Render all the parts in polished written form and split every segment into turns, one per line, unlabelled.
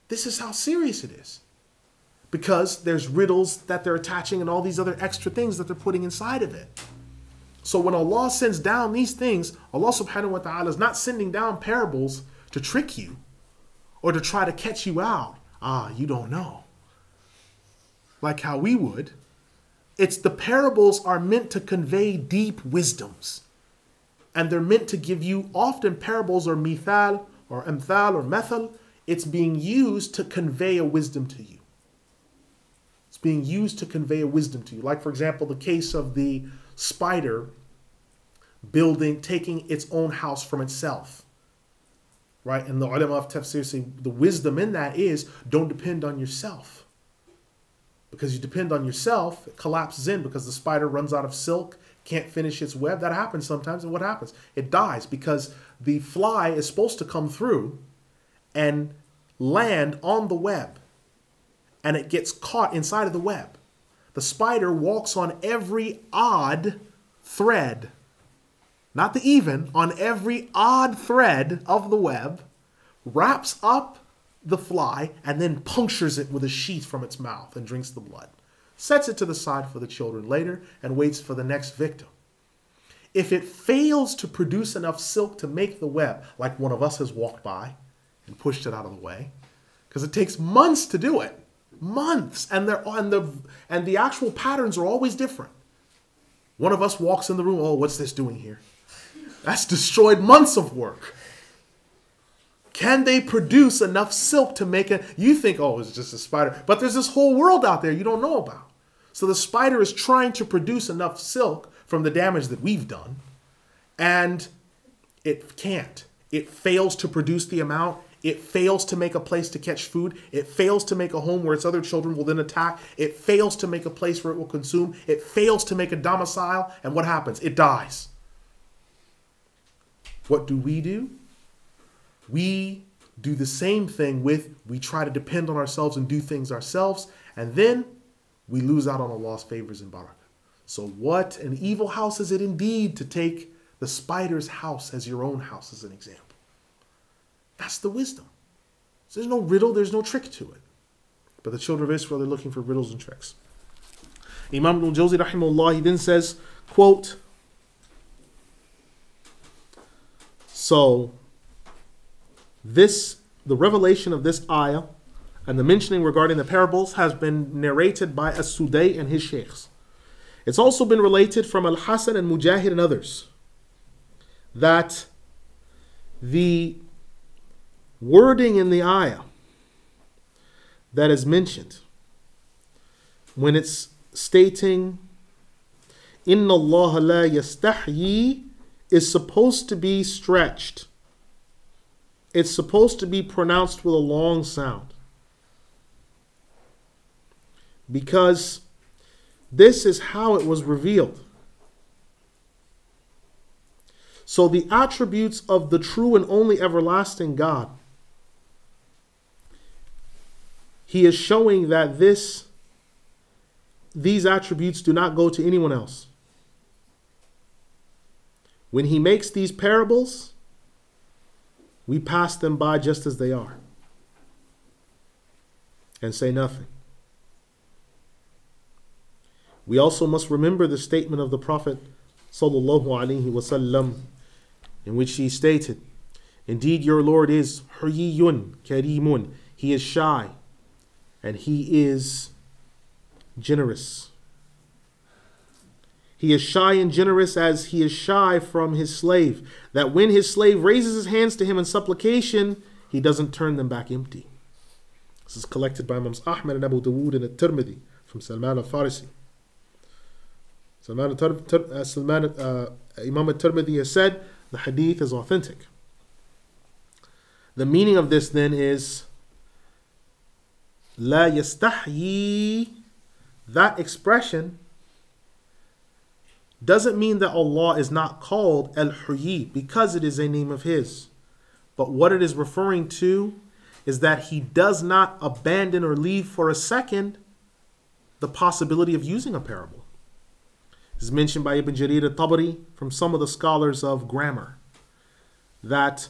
This is how serious it is. Because there's riddles that they're attaching and all these other extra things that they're putting inside of it. So when Allah sends down these things, Allah subhanahu wa ta'ala is not sending down parables to trick you or to try to catch you out. You don't know. Like how we would. It's the parables are meant to convey deep wisdoms. And they're meant to give you, often parables or mithal or amthal or methal, it's being used to convey a wisdom to you. It's being used to convey a wisdom to you. Like, for example, the case of the spider taking its own house from itself. Right? And the ulama of tafsir say the wisdom in that is don't depend on yourself. Because you depend on yourself, it collapses in because the spider runs out of silk, can't finish its web. That happens sometimes. And what happens? It dies because the fly is supposed to come through and land on the web. And it gets caught inside of the web. The spider walks on every odd thread, not the even, on every odd thread of the web, wraps up the fly, and then punctures it with a sheath from its mouth and drinks the blood. Sets it to the side for the children later and waits for the next victim. If it fails to produce enough silk to make the web, like one of us has walked by and pushed it out of the way, because it takes months to do it. Months. And the actual patterns are always different. One of us walks in the room, oh, what's this doing here? That's destroyed months of work. Can they produce enough silk to make it? You think, oh, it's just a spider. But there's this whole world out there you don't know about. So the spider is trying to produce enough silk from the damage that we've done. And it can't. It fails to produce the amount. It fails to make a place to catch food. It fails to make a home where its other children will then attack. It fails to make a place where it will consume. It fails to make a domicile. And what happens? It dies. What do? We do the same thing we try to depend on ourselves and do things ourselves, and then we lose out on Allah's favors and barakah. So what an evil house is it indeed to take the spider's house as your own house as an example. That's the wisdom. So there's no riddle, there's no trick to it. But the children of Israel, they're looking for riddles and tricks. Imam Ibn Al-Jawzi, rahimahullah, he then says, quote, so the revelation of this ayah and the mentioning regarding the parables has been narrated by As-Sudai and his sheikhs. It's also been related from Al-Hasan and Mujahid and others that the wording in the ayah that is mentioned when it's stating Inna Allah la yastahyi is supposed to be stretched. It's supposed to be pronounced with a long sound. Because this is how it was revealed. So the attributes of the true and only everlasting God, he is showing that these attributes do not go to anyone else. When he makes these parables, we pass them by just as they are and say nothing. We also must remember the statement of the Prophet sallallahu alaihi wasallam, in which he stated, indeed your Lord is Hayyun Karimun. He is shy and he is generous. He is shy and generous as he is shy from his slave, that when his slave raises his hands to him in supplication, he doesn't turn them back empty. This is collected by Imams Ahmad and Abu Dawood and at-Tirmidhi from Salman al-Farisi. Imam at-Tirmidhi has said the hadith is authentic. The meaning of this then is La yastahyi. That expression doesn't mean that Allah is not called Al-Huyyi because it is a name of his. But what it is referring to is that he does not abandon or leave for a second the possibility of using a parable. This is mentioned by Ibn Jarir al-Tabari from some of the scholars of grammar, that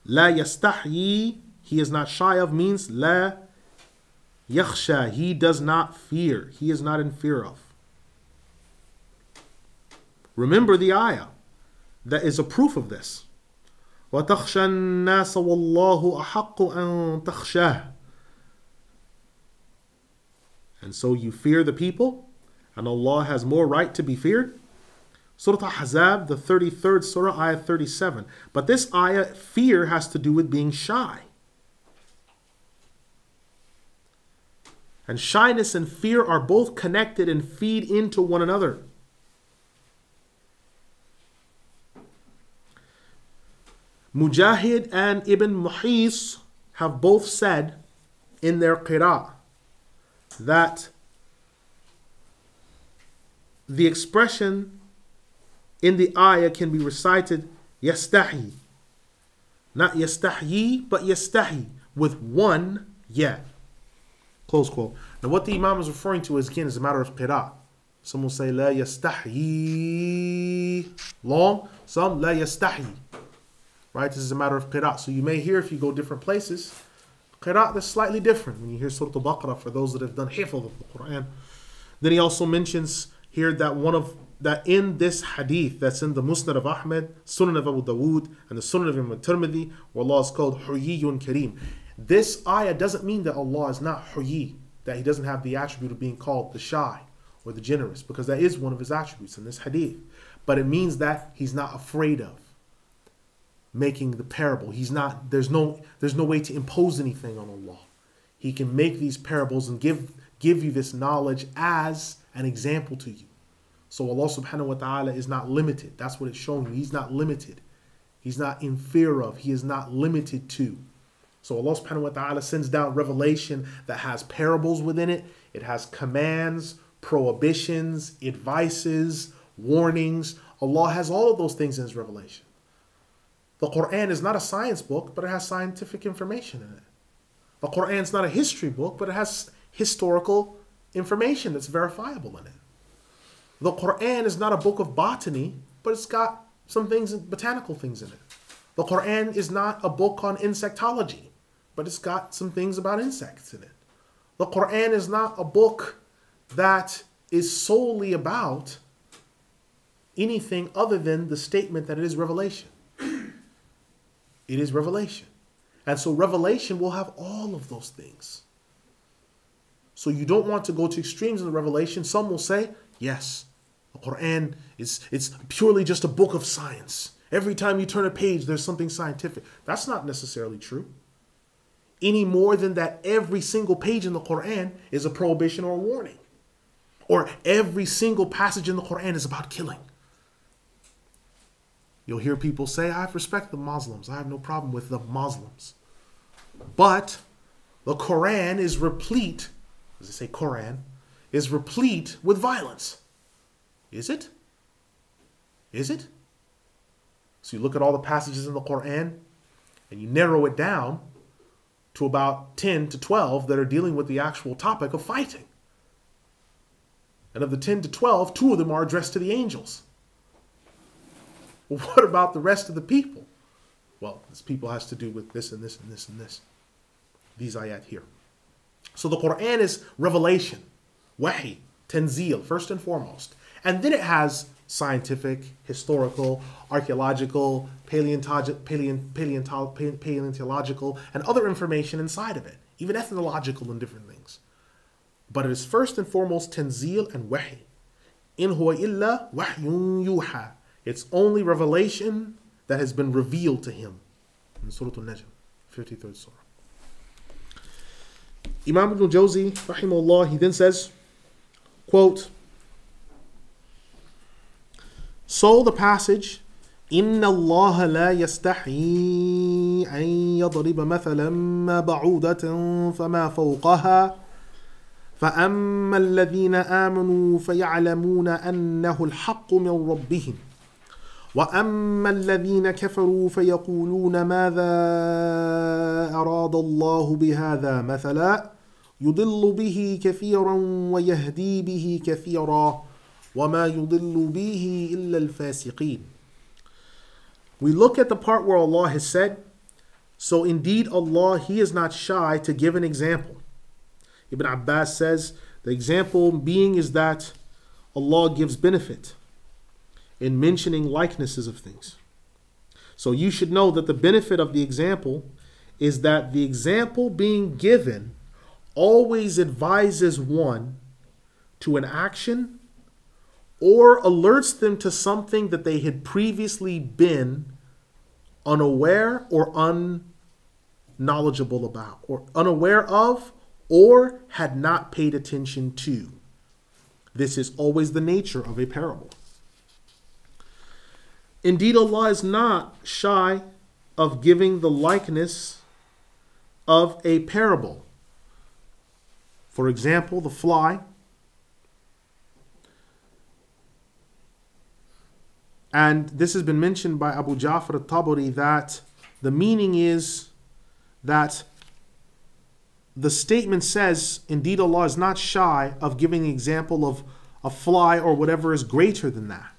La yastahyi, he is not shy of means la yakhsha, he does not fear, he is not in fear of. Remember the ayah that is a proof of this. وَتَخْشَى النَّاسَ وَاللَّهُ أَحَقُّ أَن تَخْشَاهُ. And so you fear the people, and Allah has more right to be feared. Surah Al-Ahzab, the 33rd surah, ayah 37. But this ayah, fear has to do with being shy. And shyness and fear are both connected and feed into one another. Mujahid and Ibn Muhis have both said in their qira'ah that the expression in the ayah can be recited yastahi. Not yastahyi, but yastahi, with one ya. Close quote. Now what the Imam is referring to is, again, is a matter of qira'ah. Some will say la yastahyi, long. Some la yastahyi. Right? This is a matter of qira'ah. So you may hear, if you go different places, qira'ah that's slightly different. When you hear Surah Al-Baqarah, for those that have done hifz of the Qur'an. Then he also mentions here that in this hadith that's in the Musnad of Ahmed, Sunan of Abu Dawood, and the Sunan of Imam Tirmidhi, where Allah is called Huyyun Kareem. This ayah doesn't mean that Allah is not Huyyi, that he doesn't have the attribute of being called the shy or the generous, because that is one of his attributes in this hadith. But it means that he's not afraid of making the parable. There's no way to impose anything on Allah. He can make these parables and give you this knowledge as an example to you. So Allah subhanahu wa ta'ala is not limited. That's what it's showing you. He's not limited. He's not in fear of. He is not limited to. So Allah subhanahu wa ta'ala sends down revelation that has parables within it. It has commands, prohibitions, advices, warnings. Allah has all of those things in His revelation. The Qur'an is not a science book, but it has scientific information in it. The Qur'an is not a history book, but it has historical information that's verifiable in it. The Qur'an is not a book of botany, but it's got some things, botanical things in it. The Qur'an is not a book on insectology, but it's got some things about insects in it. The Qur'an is not a book that is solely about anything other than the statement that it is revelation. It is revelation. And so revelation will have all of those things. So you don't want to go to extremes in the revelation. Some will say, yes, the Qur'an it's purely just a book of science. Every time you turn a page, there's something scientific. That's not necessarily true. Any more than that every single page in the Qur'an is a prohibition or a warning. Or every single passage in the Qur'an is about killing. You'll hear people say, I respect the Muslims. I have no problem with the Muslims. But the Quran is replete, as they say Quran, is replete with violence. Is it? Is it? So you look at all the passages in the Quran and you narrow it down to about 10 to 12 that are dealing with the actual topic of fighting. And of the 10 to 12, 2 of them are addressed to the angels. Well, what about the rest of the people? Well, this people has to do with this and this and this and this. These ayat here. So the Quran is revelation, wahi, tanzil, first and foremost. And then it has scientific, historical, archaeological, paleontological, and other information inside of it, even ethnological and different things. But it is first and foremost tanzil and wahi. In huwa illa wahyun yuha. It's only revelation that has been revealed to him. In Surah Al-Najm, 53rd Surah. Imam Ibn Al-Jawzi, rahimahullah, he then says, quote, so the passage, إِنَّ اللَّهَ لَا يَسْتَحْيِي أَن يَضْرِبَ مَثَلًا مَا بَعُودَةً فَمَا فَوْقَهَا فَأَمَّا الَّذِينَ آمَنُوا فَيَعْلَمُونَ أَنَّهُ الْحَقُّ مِنْ رَبِّهِمْ وَأَمَّا الَّذِينَ كَفَرُوا فَيَقُولُونَ مَاذَا أَرَادَ اللَّهُ بِهَذَا مَثَلًا يُضِلُّ بِهِ كَثِيرًا وَيَهْدِي بِهِ كَثِيرًا وَمَا يُضِلُّ بِهِ إِلَّا الْفَاسِقِينَ. We look at the part where Allah has said, So indeed Allah, He is not shy to give an example. Ibn Abbas says the example being is that Allah gives benefit in mentioning likenesses of things. So you should know that the benefit of the example is that the example being given always advises one to an action or alerts them to something that they had previously been unaware or unknowledgeable about, or unaware of, or had not paid attention to. This is always the nature of a parable. Indeed, Allah is not shy of giving the likeness of a parable. For example, the fly. And this has been mentioned by Abu Ja'far Al-Tabari that the meaning is that the statement says, indeed Allah is not shy of giving an example of a fly or whatever is greater than that.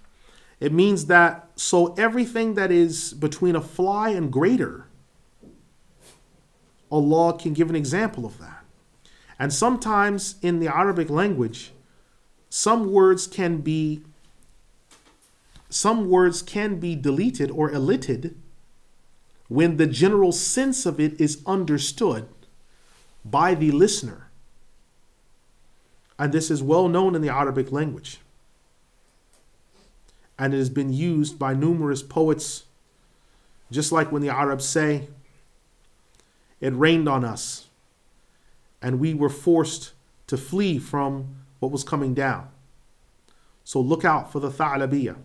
It means that, so everything that is between a fly and greater, Allah can give an example of that. And sometimes in the Arabic language, some words can be deleted or omitted when the general sense of it is understood by the listener. And this is well known in the Arabic language. And it has been used by numerous poets, just like when the Arabs say, it rained on us and we were forced to flee from what was coming down. So look out for the Tha'labiyah.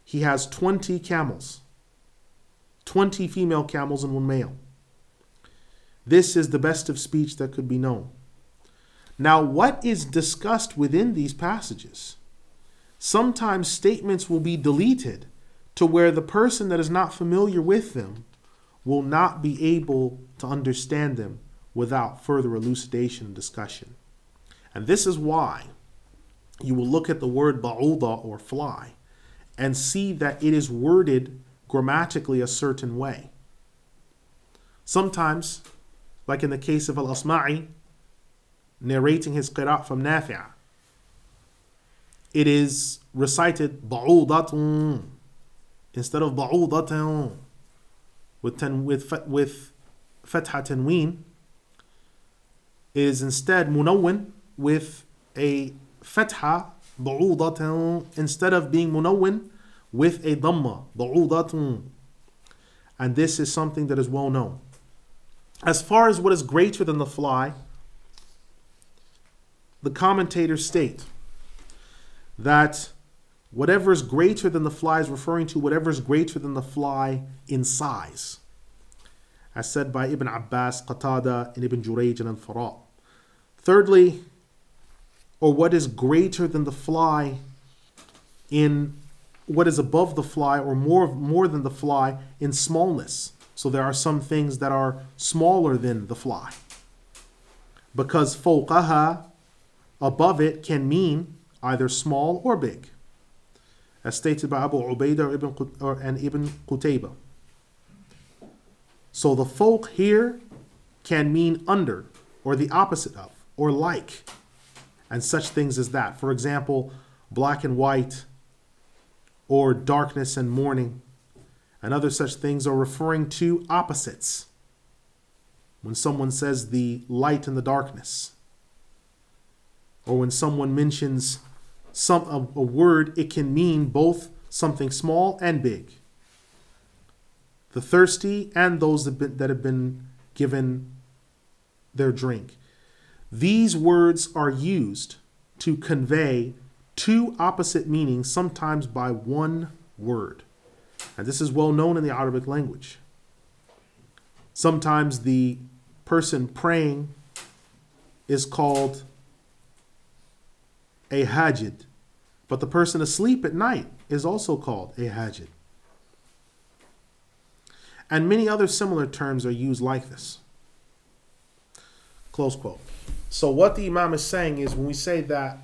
He has 20 camels, 20 female camels and one male. This is the best of speech that could be known. Now, what is discussed within these passages? Sometimes statements will be deleted to where the person that is not familiar with them will not be able to understand them without further elucidation and discussion. And this is why you will look at the word ba'uda or fly and see that it is worded grammatically a certain way. Sometimes, like in the case of Al-Asma'i, narrating his qira'ah from Nafi', it is recited ba'udatun instead of ba'udatun with fatha tanween. It is instead munawwin with a fatha ba'udatun instead of being munawwin with a dhamma ba'udatun. And this is something that is well known. As far as what is greater than the fly, the commentators state that whatever is greater than the fly is referring to whatever is greater than the fly in size, as said by Ibn Abbas, Qatada, and Ibn Jurayj and Al-Farah. Thirdly, or what is greater than the fly in what is above the fly, or more than the fly in smallness. So there are some things that are smaller than the fly, because fawqaha, above it, can mean either small or big, as stated by Abu Ubaidah and Ibn Qutaybah. So the fawq here can mean under, or the opposite of, or like, and such things as that. For example, black and white, or darkness and morning, and other such things are referring to opposites. When someone says the light and the darkness, or when someone mentions a word, it can mean both something small and big. The thirsty and those that have been given their drink. These words are used to convey two opposite meanings, sometimes by one word. And this is well known in the Arabic language. Sometimes the person praying is called a hajid, but the person asleep at night is also called a hajid. And many other similar terms are used like this. Close quote. So what the Imam is saying is, when we say that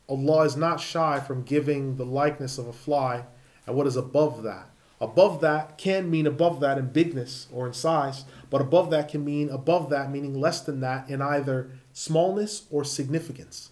Allah is not shy from giving the likeness of a fly and what is above that, Above that can mean above that in bigness or in size, but above that can mean above that, meaning less than that in either smallness or significance.